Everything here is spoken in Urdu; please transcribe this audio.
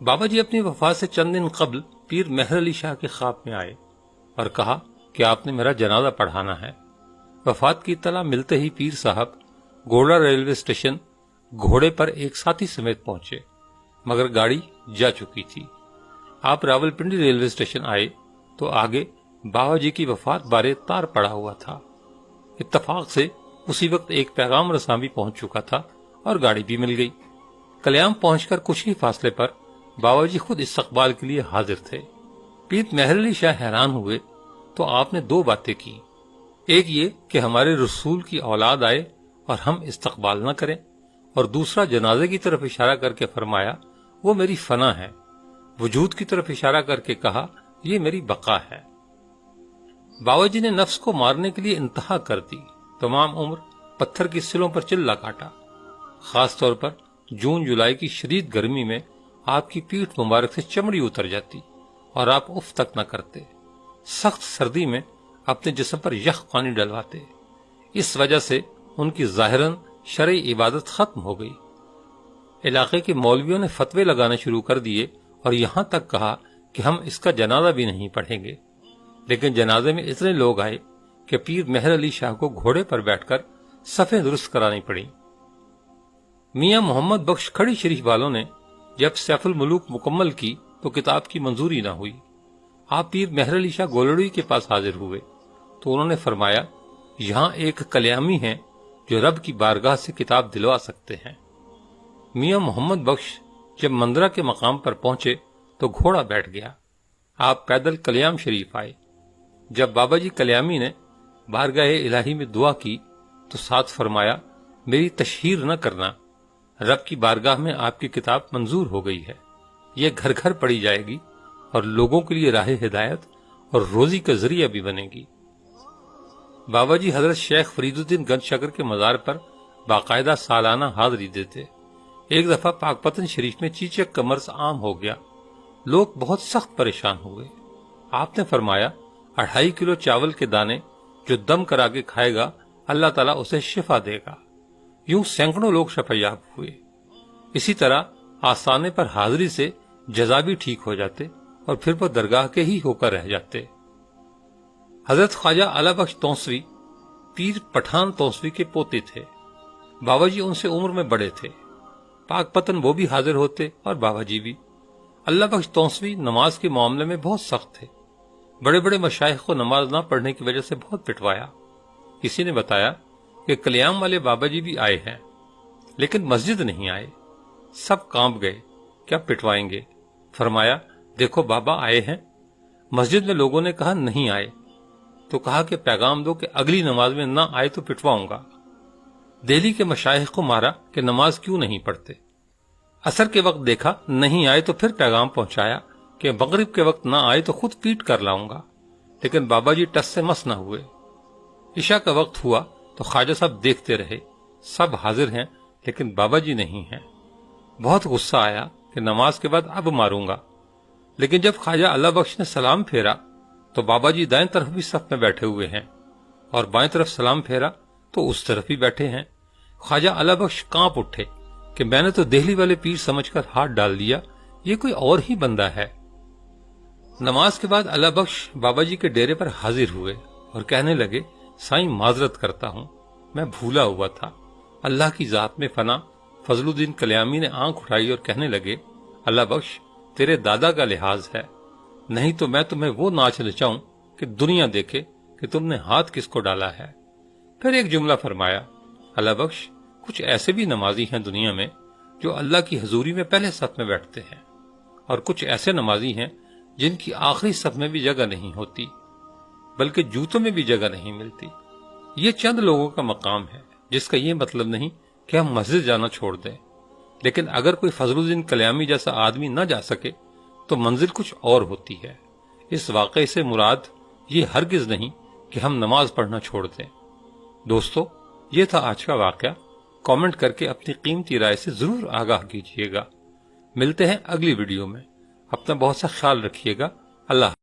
بابا جی اپنی وفات سے چند دن قبل پیر مہر علی شاہ کے خواب میں آئے اور کہا کہ آپ نے میرا جنازہ پڑھانا ہے۔ وفات کی اطلاع ملتے ہی پیر صاحب گوڑا ریلوے اسٹیشن گھوڑے پر ایک ساتھی سمیت پہنچے، مگر گاڑی جا چکی تھی۔ آپ راولپنڈی ریلوے اسٹیشن آئے تو آگے بابا جی کی وفات بارے تار پڑا ہوا تھا۔ اتفاق سے اسی وقت ایک پیغام رساں بھی پہنچ چکا تھا اور گاڑی بھی مل گئی۔ کلیام پہنچ کر کچھ ہی فاصلے پر بابا جی خود استقبال کے لیے حاضر تھے۔ پیر مہر علی شاہ حیران ہوئے تو آپ نے دو باتیں کی، ایک یہ کہ ہمارے رسول کی اولاد آئے اور ہم استقبال نہ کریں، اور دوسرا جنازے کی طرف اشارہ کر کے فرمایا وہ میری فنا ہے، وجود کی طرف اشارہ کر کے کہا یہ میری بقا ہے۔ بابا جی نے نفس کو مارنے کے لیے انتہا کر دی، تمام عمر پتھر کی سلوں پر چلا کاٹا۔ خاص طور پر جون جولائی کی شدید گرمی میں آپ کی پیٹھ مبارک سے چمڑی اتر جاتی اور آپ اف تک نہ کرتے۔ سخت سردی میں اپنے جسم پر یخ پانی ڈلواتے۔ اس وجہ سے ان کی ظاہراً شرعی عبادت ختم ہو گئی۔ علاقے کے مولویوں نے فتوے لگانے شروع کر دیے اور یہاں تک کہا کہ ہم اس کا جنازہ بھی نہیں پڑھیں گے، لیکن جنازے میں اتنے لوگ آئے کہ پیر مہر علی شاہ کو گھوڑے پر بیٹھ کر صفیں درست کرانی پڑی۔ میاں محمد بخش کھڑی شریف والوں نے جب سیف الملوک مکمل کی تو کتاب کی منظوری نہ ہوئی۔ آپ پیر مہر علی شاہ گولڑوی کے پاس حاضر ہوئے تو انہوں نے فرمایا یہاں ایک کلیامی ہیں جو رب کی بارگاہ سے کتاب دلوا سکتے ہیں۔ میاں محمد بخش جب مندرہ کے مقام پر پہنچے تو گھوڑا بیٹھ گیا۔ آپ پیدل کلیام شریف آئے۔ جب بابا جی کلیامی نے بارگاہ الہی میں دعا کی تو ساتھ فرمایا میری تشہیر نہ کرنا، رب کی بارگاہ میں آپ کی کتاب منظور ہو گئی ہے، یہ گھر گھر پڑھی جائے گی اور لوگوں کے لیے راہ ہدایت اور روزی کا ذریعہ بھی بنے گی۔ بابا جی حضرت شیخ فرید الدین گنج شکر کے مزار پر باقاعدہ سالانہ حاضری دیتے۔ ایک دفعہ پاک پتن شریف میں چیچک کا مرض عام ہو گیا، لوگ بہت سخت پریشان ہوئے۔ آپ نے فرمایا 2.5 کلو چاول کے دانے جو دم کرا کے کھائے گا اللہ تعالیٰ اسے شفا دے گا۔ یوں سینکڑوں لوگ شفا یاب ہوئے۔ اسی طرح آستانے پر حاضری سے جزا بھی ٹھیک ہو جاتے اور پھر وہ درگاہ کے ہی ہو کر رہ جاتے۔ حضرت خواجہ اعلی بخش توسوی پیر پٹھان توسوی کے پوتے تھے۔ بابا جی ان سے عمر میں بڑے تھے۔ پاک پتن وہ بھی حاضر ہوتے اور بابا جی بھی۔ اللہ بخش توسوی نماز کے معاملے میں بہت سخت تھے۔ بڑے بڑے مشائخ کو نماز نہ پڑھنے کی وجہ سے بہت پٹوایا۔ کسی نے بتایا کہ کلیام والے بابا جی بھی آئے ہیں لیکن مسجد نہیں آئے۔ سب کانپ گئے، کیا پٹوائیں گے؟ فرمایا دیکھو بابا آئے ہیں۔ مسجد میں لوگوں نے کہا نہیں آئے تو کہا کہ پیغام دو کہ اگلی نماز میں نہ آئے تو پٹواؤں گا۔ دہلی کے مشائخ کو مارا کہ نماز کیوں نہیں پڑھتے۔ عصر کے وقت دیکھا نہیں آئے تو پھر پیغام پہنچایا کہ مغرب کے وقت نہ آئے تو خود پیٹ کر لاؤں گا، لیکن بابا جی ٹس سے مس نہ ہوئے۔ عشاء کا وقت ہوا تو خواجہ صاحب دیکھتے رہے، سب حاضر ہیں لیکن بابا جی نہیں ہیں۔ بہت غصہ آیا کہ نماز کے بعد اب ماروں گا، لیکن جب خواجہ اللہ بخش نے سلام پھیرا تو بابا جی دائیں طرف بھی صف میں بیٹھے ہوئے ہیں اور بائیں طرف سلام پھیرا تو اس طرف بھی بیٹھے ہیں۔ خواجہ اللہ بخش کانپ اٹھے کہ میں نے تو دہلی والے پیر سمجھ کر ہاتھ ڈال دیا، یہ کوئی اور ہی بندہ ہے۔ نماز کے بعد اللہ بخش بابا جی کے ڈیرے پر حاضر ہوئے اور کہنے لگے سائیں معذرت کرتا ہوں، میں بھولا ہوا تھا۔ اللہ کی ذات میں فنا فضل الدین کلیامی نے آنکھ اٹھائی اور کہنے لگے اللہ بخش تیرے دادا کا لحاظ ہے، نہیں تو میں تمہیں وہ ناچ نچاؤں کہ دنیا دیکھے کہ تم نے ہاتھ کس کو ڈالا ہے۔ پھر ایک جملہ فرمایا اللہ بخش کچھ ایسے بھی نمازی ہیں دنیا میں جو اللہ کی حضوری میں پہلے صف میں بیٹھتے ہیں، اور کچھ ایسے نمازی ہیں جن کی آخری صف میں بھی جگہ نہیں ہوتی بلکہ جوتوں میں بھی جگہ نہیں ملتی۔ یہ چند لوگوں کا مقام ہے، جس کا یہ مطلب نہیں کہ ہم مسجد جانا چھوڑ دیں، لیکن اگر کوئی فضل الدین کلیامی جیسا آدمی نہ جا سکے تو منزل کچھ اور ہوتی ہے۔ اس واقعے سے مراد یہ ہرگز نہیں کہ ہم نماز پڑھنا چھوڑ دیں۔ دوستو، یہ تھا آج کا واقعہ۔ کامنٹ کر کے اپنی قیمتی رائے سے ضرور آگاہ کیجیے گا۔ ملتے ہیں اگلی ویڈیو میں۔ اپنا بہت سا خیال رکھیے گا۔ اللہ